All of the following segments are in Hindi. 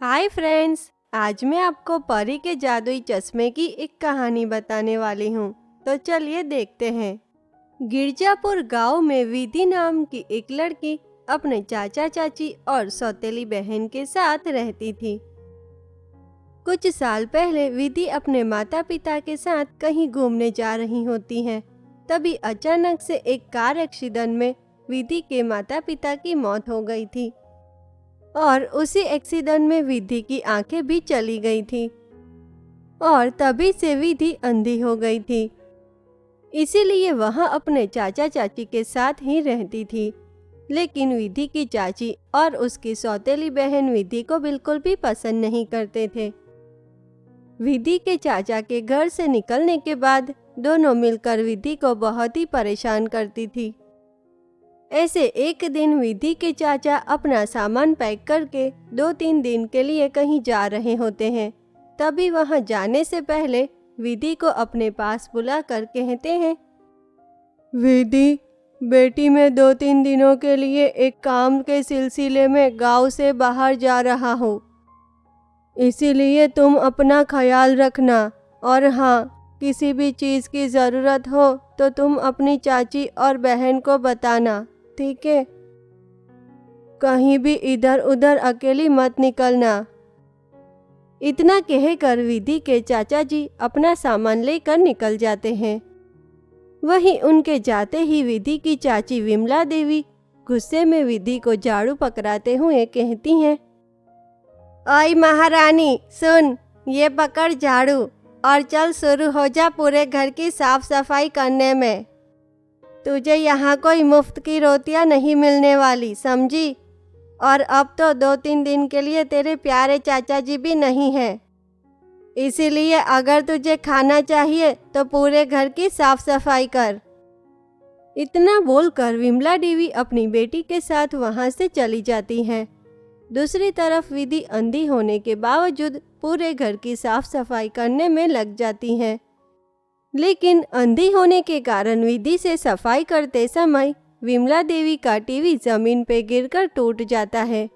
हाय फ्रेंड्स, आज मैं आपको परी के जादुई चश्मे की एक कहानी बताने वाली हूँ। तो चलिए देखते हैं। गिरजापुर गांव में विधि नाम की एक लड़की अपने चाचा चाची और सौतेली बहन के साथ रहती थी। कुछ साल पहले विधि अपने माता पिता के साथ कहीं घूमने जा रही होती हैं। तभी अचानक से एक कार एक्सीडेंट में विधि के माता पिता की मौत हो गई थी और उसी एक्सीडेंट में विधि की आंखें भी चली गई थी और तभी से विधि अंधी हो गई थी। इसीलिए वह अपने चाचा चाची के साथ ही रहती थी। लेकिन विधि की चाची और उसकी सौतेली बहन विधि को बिल्कुल भी पसंद नहीं करते थे। विधि के चाचा के घर से निकलने के बाद दोनों मिलकर विधि को बहुत ही परेशान करती थी। ऐसे एक दिन विधि के चाचा अपना सामान पैक करके 2-3 दिन के लिए कहीं जा रहे होते हैं। तभी वहां जाने से पहले विधि को अपने पास बुलाकर कहते हैं, विधि बेटी, मैं 2-3 दिनों के लिए एक काम के सिलसिले में गांव से बाहर जा रहा हूँ, इसीलिए तुम अपना ख्याल रखना। और हाँ, किसी भी चीज़ की ज़रूरत हो तो तुम अपनी चाची और बहन को बताना, ठीक है? कहीं भी इधर उधर अकेली मत निकलना। इतना कहकर विधि के चाचा जी अपना सामान लेकर निकल जाते हैं। वहीं उनके जाते ही विधि की चाची विमला देवी गुस्से में विधि को झाड़ू पकड़ाते हुए कहती हैं, ओए महारानी, सुन, ये पकड़ झाड़ू और चल शुरू हो जा पूरे घर की साफ सफाई करने में। तुझे यहाँ कोई मुफ्त की रोटियाँ नहीं मिलने वाली, समझी? और अब तो 2-3 दिन के लिए तेरे प्यारे चाचा जी भी नहीं हैं, इसीलिए अगर तुझे खाना चाहिए तो पूरे घर की साफ सफाई कर। इतना बोलकर विमला देवी अपनी बेटी के साथ वहाँ से चली जाती हैं। दूसरी तरफ विधि अंधी होने के बावजूद पूरे घर की साफ सफाई करने में लग जाती हैं। लेकिन अंधी होने के कारण विधि से सफाई करते समय विमला देवी का टीवी जमीन पे गिरकर टूट जाता है,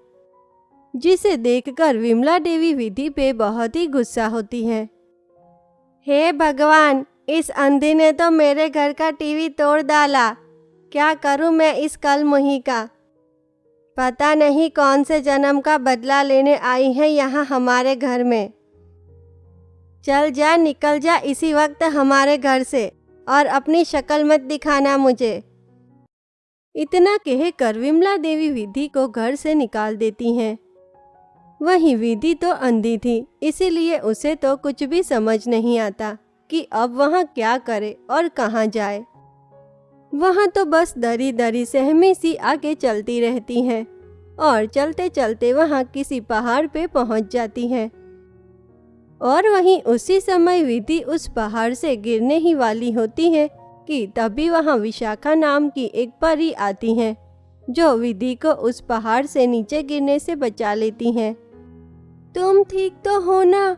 जिसे देखकर विमला देवी विधि पे बहुत ही गुस्सा होती है। हे भगवान, इस अंधी ने तो मेरे घर का टीवी तोड़ डाला। क्या करूं मैं इस कलमुही का? पता नहीं कौन से जन्म का बदला लेने आई है यहाँ हमारे घर में। चल जा, निकल जा इसी वक्त हमारे घर से और अपनी शक्ल मत दिखाना मुझे। इतना कहकर विमला देवी विधि को घर से निकाल देती हैं। वहीं विधि तो अंधी थी, इसीलिए उसे तो कुछ भी समझ नहीं आता कि अब वहाँ क्या करे और कहाँ जाए। वहाँ तो बस दरी दरी सहमी सी आगे चलती रहती हैं और चलते चलते वहाँ किसी पहाड़ पे पहुँच जाती हैं। और वहीं उसी समय विधि उस पहाड़ से गिरने ही वाली होती है कि तभी वहाँ विशाखा नाम की एक परी आती हैं, जो विधि को उस पहाड़ से नीचे गिरने से बचा लेती हैं। तुम ठीक तो हो ना?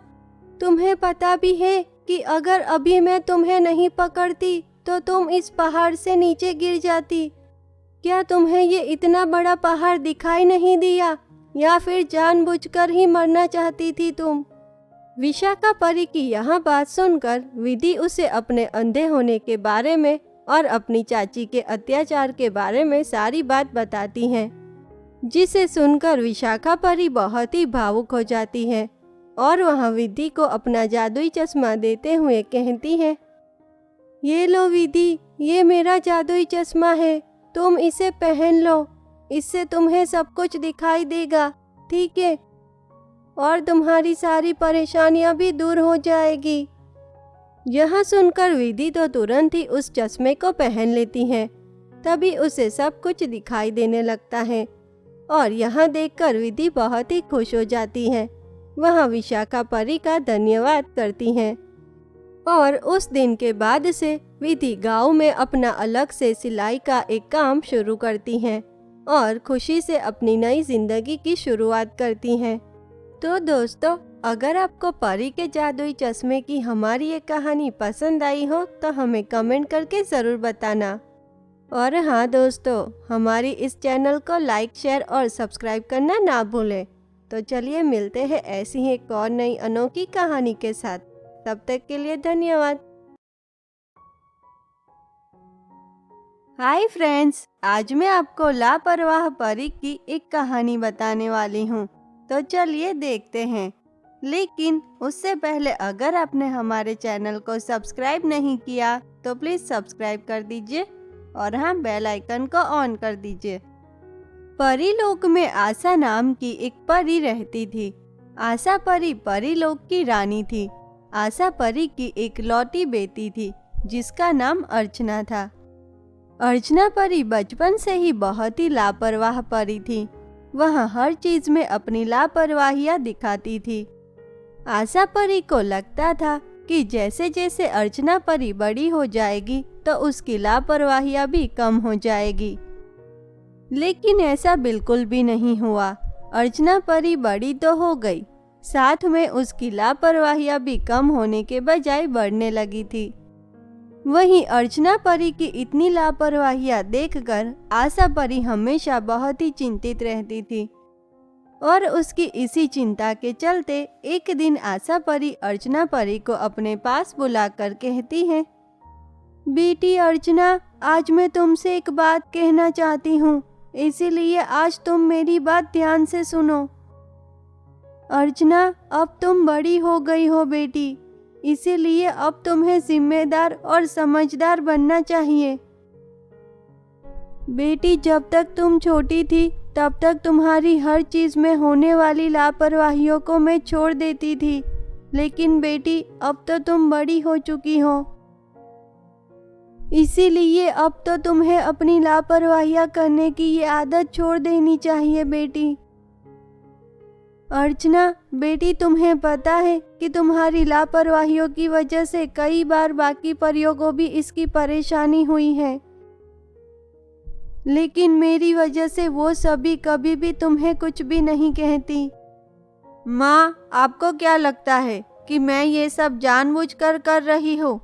तुम्हें पता भी है कि अगर अभी मैं तुम्हें नहीं पकड़ती तो तुम इस पहाड़ से नीचे गिर जाती। क्या तुम्हें ये इतना बड़ा पहाड़ दिखाई नहीं दिया, या फिर जानबूझकर ही मरना चाहती थी तुम? विशाखा परी की यह बात सुनकर विधि उसे अपने अंधे होने के बारे में और अपनी चाची के अत्याचार के बारे में सारी बात बताती हैं, जिसे सुनकर विशाखा परी बहुत ही भावुक हो जाती है और वह विधि को अपना जादुई चश्मा देते हुए कहती है, ये लो विधि, ये मेरा जादुई चश्मा है, तुम इसे पहन लो, इससे तुम्हें सब कुछ दिखाई देगा, ठीक है? और तुम्हारी सारी परेशानियां भी दूर हो जाएगी। यह सुनकर विधि तो तुरंत ही उस चश्मे को पहन लेती है। तभी उसे सब कुछ दिखाई देने लगता है और यह देखकर विधि बहुत ही खुश हो जाती है। वह विशाखा परी का धन्यवाद करती हैं और उस दिन के बाद से विधि गांव में अपना अलग से सिलाई का एक काम शुरू करती हैं और खुशी से अपनी नई जिंदगी की शुरुआत करती हैं। तो दोस्तों, अगर आपको परी के जादुई चश्मे की हमारी ये कहानी पसंद आई हो तो हमें कमेंट करके ज़रूर बताना। और हाँ दोस्तों, हमारी इस चैनल को लाइक, शेयर और सब्सक्राइब करना ना भूलें। तो चलिए मिलते हैं ऐसी ही एक और नई अनोखी कहानी के साथ। तब तक के लिए धन्यवाद। हाय फ्रेंड्स, आज मैं आपको लापरवाह परी की एक कहानी बताने वाली हूँ। तो चलिए देखते हैं। लेकिन उससे पहले अगर आपने हमारे चैनल को सब्सक्राइब नहीं किया तो प्लीज़ सब्सक्राइब कर दीजिए और हाँ, बेल आइकन को ऑन कर दीजिए। परीलोक में आशा नाम की एक परी रहती थी। आशा परी परीलोक की रानी थी। आशा परी की एक लौती बेटी थी जिसका नाम अर्चना था। अर्चना परी बचपन से ही बहुत ही लापरवाह परी थी। वह हर चीज में अपनी लापरवाहियां दिखाती थी। आशा परी को लगता था कि जैसे जैसे अर्चना परी बड़ी हो जाएगी तो उसकी लापरवाहियां भी कम हो जाएगी। लेकिन ऐसा बिल्कुल भी नहीं हुआ। अर्चना परी बड़ी तो हो गई, साथ में उसकी लापरवाहियां भी कम होने के बजाय बढ़ने लगी थी। वहीं अर्चना परी की इतनी लापरवाहियां देखकर आशा परी हमेशा बहुत ही चिंतित रहती थी और उसकी इसी चिंता के चलते एक दिन आशा परी अर्चना परी को अपने पास बुलाकर कहती है, बेटी अर्चना, आज मैं तुमसे एक बात कहना चाहती हूँ, इसीलिए आज तुम मेरी बात ध्यान से सुनो। अर्चना, अब तुम बड़ी हो गई हो बेटी, इसीलिए अब तुम्हें जिम्मेदार और समझदार बनना चाहिए। बेटी, जब तक तुम छोटी थी तब तक तुम्हारी हर चीज में होने वाली लापरवाहियों को मैं छोड़ देती थी, लेकिन बेटी अब तो तुम बड़ी हो चुकी हो, इसीलिए अब तो तुम्हें अपनी लापरवाहियां करने की ये आदत छोड़ देनी चाहिए बेटी। अर्चना बेटी, तुम्हें पता है कि तुम्हारी लापरवाहियों की वजह से कई बार बाकी परियों को भी इसकी परेशानी हुई है, लेकिन मेरी वजह से वो सभी कभी भी तुम्हें कुछ भी नहीं कहती। माँ, आपको क्या लगता है कि मैं ये सब जानबूझकर कर रही हूँ?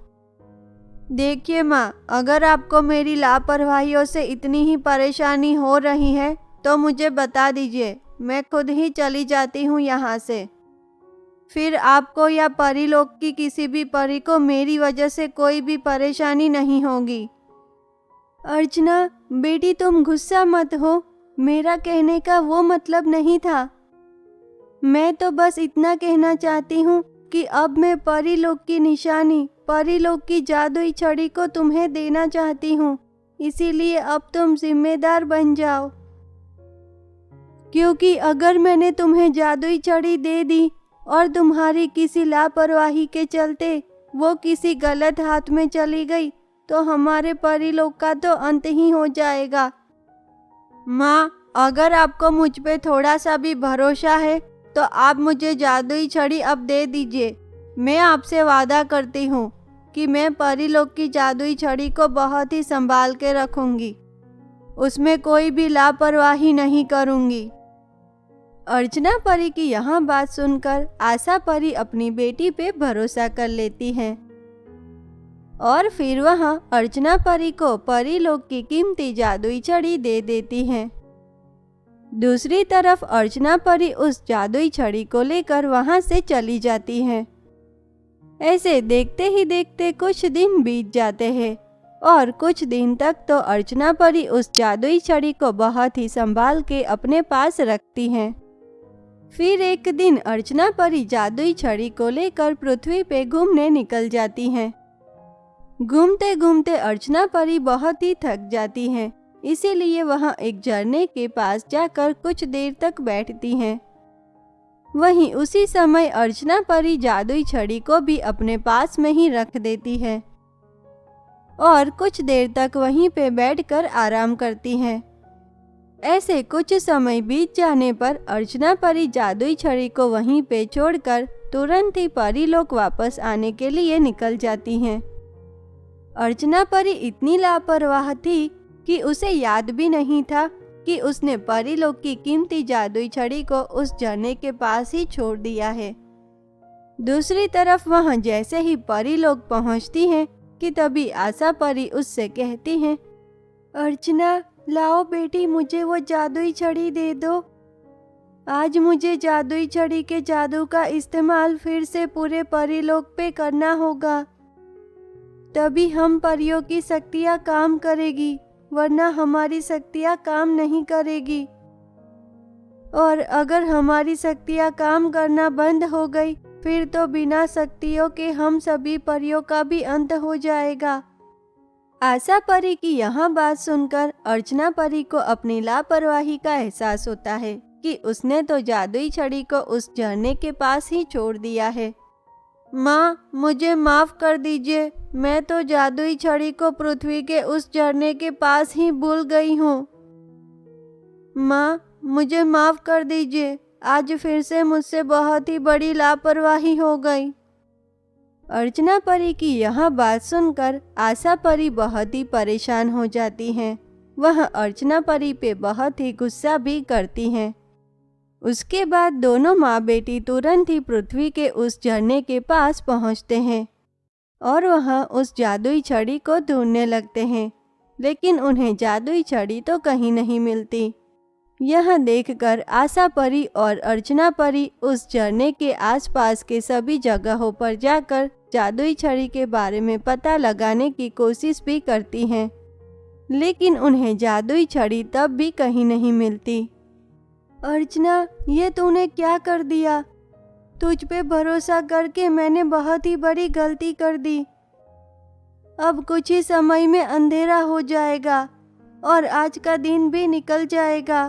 देखिए माँ, अगर आपको मेरी लापरवाहियों से इतनी ही परेशानी हो रही है तो मुझे बता दीजिए, मैं खुद ही चली जाती हूँ यहाँ से। फिर आपको या परीलोक की किसी भी परी को मेरी वजह से कोई भी परेशानी नहीं होगी। अर्चना बेटी, तुम गुस्सा मत हो, मेरा कहने का वो मतलब नहीं था। मैं तो बस इतना कहना चाहती हूँ कि अब मैं परीलोक की निशानी, परीलोक की जादुई छड़ी को तुम्हें देना चाहती हूँ, इसीलिए अब तुम जिम्मेदार बन जाओ। क्योंकि अगर मैंने तुम्हें जादुई छड़ी दे दी और तुम्हारी किसी लापरवाही के चलते वो किसी गलत हाथ में चली गई तो हमारे परीलोक का तो अंत ही हो जाएगा। माँ, अगर आपको मुझ पे थोड़ा सा भी भरोसा है तो आप मुझे जादुई छड़ी अब दे दीजिए। मैं आपसे वादा करती हूँ कि मैं परीलोक की जादुई छड़ी को बहुत ही संभाल के रखूंगी, उसमें कोई भी लापरवाही नहीं करूंगी। अर्चना परी की यह बात सुनकर आशा परी अपनी बेटी पे भरोसा कर लेती है और फिर वह अर्चना परी को परीलोक की कीमती जादुई छड़ी दे देती है। दूसरी तरफ अर्चना परी उस जादुई छड़ी को लेकर वहां से चली जाती है। ऐसे देखते ही देखते कुछ दिन बीत जाते हैं और कुछ दिन तक तो अर्चना परी उस जादुई छड़ी को बहुत ही संभाल के अपने पास रखती हैं। फिर एक दिन अर्चना परी जादुई छड़ी को लेकर पृथ्वी पे घूमने निकल जाती हैं। घूमते घूमते अर्चना परी बहुत ही थक जाती हैं, इसीलिए वह एक झरने के पास जाकर कुछ देर तक बैठती हैं। वहीं उसी समय अर्चना परी जादुई छड़ी को भी अपने पास में ही रख देती है और कुछ देर तक वहीं पे बैठकर आराम करती हैं। ऐसे कुछ समय बीत जाने पर अर्चना परी जादुई छड़ी को वहीं पे छोड़कर तुरंत ही परीलोक वापस आने के लिए निकल जाती हैं। अर्चना परी इतनी लापरवाह थी कि उसे याद भी नहीं था कि उसने परीलोक की कीमती जादुई छड़ी को उस झरने के पास ही छोड़ दिया है। दूसरी तरफ वह जैसे ही परीलोक पहुंचती है कि तभी आशा परी उससे कहती है, अर्चना लाओ बेटी, मुझे वो जादुई छड़ी दे दो। आज मुझे जादुई छड़ी के जादू का इस्तेमाल फिर से पूरे परीलोक पे करना होगा, तभी हम परियों की शक्तियाँ काम करेगी, वरना हमारी शक्तियाँ काम नहीं करेगी। और अगर हमारी शक्तियाँ काम करना बंद हो गई, फिर तो बिना शक्तियों के हम सभी परियों का भी अंत हो जाएगा। आशा परी की यह बात सुनकर अर्चना परी को अपनी लापरवाही का एहसास होता है कि उसने तो जादुई छड़ी को उस झरने के पास ही छोड़ दिया है। माँ, मुझे माफ कर दीजिए, मैं तो जादुई छड़ी को पृथ्वी के उस झरने के पास ही भूल गई हूँ। माँ, मुझे माफ कर दीजिए, आज फिर से मुझसे बहुत ही बड़ी लापरवाही हो गई। अर्चना परी की यह बात सुनकर आशा परी बहुत ही परेशान हो जाती हैं। वह अर्चना परी पे बहुत ही गुस्सा भी करती हैं। उसके बाद दोनों माँ बेटी तुरंत ही पृथ्वी के उस झरने के पास पहुँचते हैं और वह उस जादुई छड़ी को ढूंढने लगते हैं, लेकिन उन्हें जादुई छड़ी तो कहीं नहीं मिलती। यह देखकर आशा परी और अर्चना परी उस झरने के आसपास के सभी जगहों पर जाकर जादुई छड़ी के बारे में पता लगाने की कोशिश भी करती हैं, लेकिन उन्हें जादुई छड़ी तब भी कहीं नहीं मिलती। अर्चना, ये तूने क्या कर दिया? तुझ पे भरोसा करके मैंने बहुत ही बड़ी गलती कर दी। अब कुछ ही समय में अंधेरा हो जाएगा और आज का दिन भी निकल जाएगा,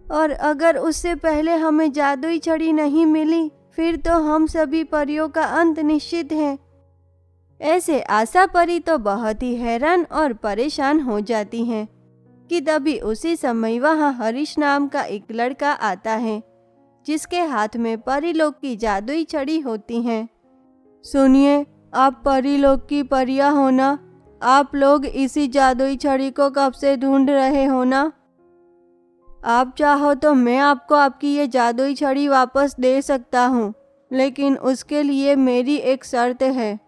और अगर उससे पहले हमें जादुई छड़ी नहीं मिली, फिर तो हम सभी परियों का अंत निश्चित है। ऐसे आशा परी तो बहुत ही हैरान और परेशान हो जाती हैं कि तभी उसी समय वहाँ हरीश नाम का एक लड़का आता है, जिसके हाथ में परीलोक की जादुई छड़ी होती है। सुनिए, आप परीलोक की परियां हो ना? आप लोग इसी जादुई छड़ी को कब से ढूंढ रहे हो ना? आप चाहो तो मैं आपको आपकी ये जादुई छड़ी वापस दे सकता हूँ, लेकिन उसके लिए मेरी एक शर्त है।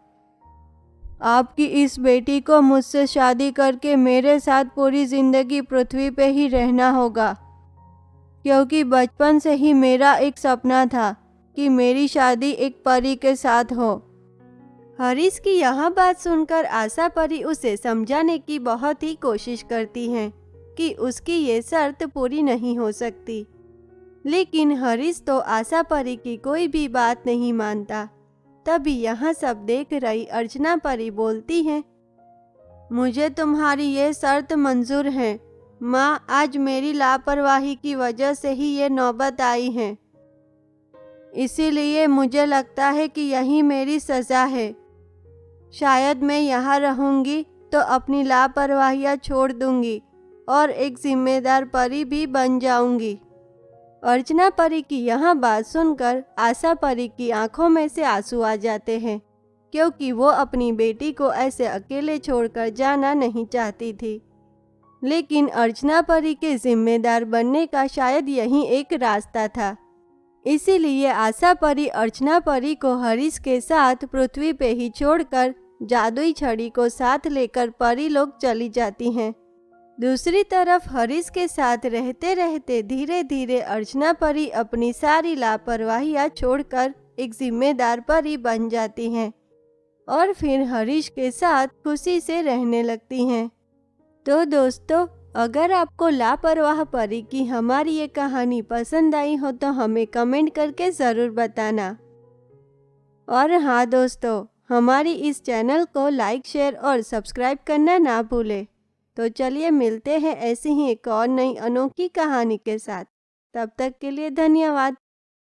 आपकी इस बेटी को मुझसे शादी करके मेरे साथ पूरी जिंदगी पृथ्वी पे ही रहना होगा, क्योंकि बचपन से ही मेरा एक सपना था कि मेरी शादी एक परी के साथ हो। हरीश की यह बात सुनकर आशा परी उसे समझाने की बहुत ही कोशिश करती हैं कि उसकी ये शर्त पूरी नहीं हो सकती, लेकिन हरीश तो आशा परी की कोई भी बात नहीं मानता। तभी यहाँ सब देख रही अर्चना परी बोलती है, मुझे तुम्हारी ये शर्त मंजूर है माँ। आज मेरी लापरवाही की वजह से ही ये नौबत आई है, इसीलिए मुझे लगता है कि यही मेरी सज़ा है। शायद मैं यहाँ रहूँगी तो अपनी लापरवाहियाँ छोड़ दूँगी और एक जिम्मेदार परी भी बन जाऊँगी। अर्चना परी की यह बात सुनकर आशा परी की आंखों में से आंसू आ जाते हैं, क्योंकि वो अपनी बेटी को ऐसे अकेले छोड़कर जाना नहीं चाहती थी। लेकिन अर्चना परी के जिम्मेदार बनने का शायद यही एक रास्ता था। इसीलिए आशा परी अर्चना परी को हरीश के साथ पृथ्वी पे ही छोड़कर जादुई छड़ी को साथ लेकर परीलोक चली जाती हैं। दूसरी तरफ हरीश के साथ रहते रहते धीरे धीरे अर्चना परी अपनी सारी लापरवाहियाँ छोड़कर एक जिम्मेदार परी बन जाती हैं और फिर हरीश के साथ खुशी से रहने लगती हैं। तो दोस्तों, अगर आपको लापरवाह परी की हमारी ये कहानी पसंद आई हो तो हमें कमेंट करके ज़रूर बताना। और हाँ दोस्तों, हमारी इस चैनल को लाइक, शेयर और सब्सक्राइब करना ना भूलें। तो चलिए मिलते हैं ऐसी ही एक और नई अनोखी कहानी के साथ। तब तक के लिए धन्यवाद।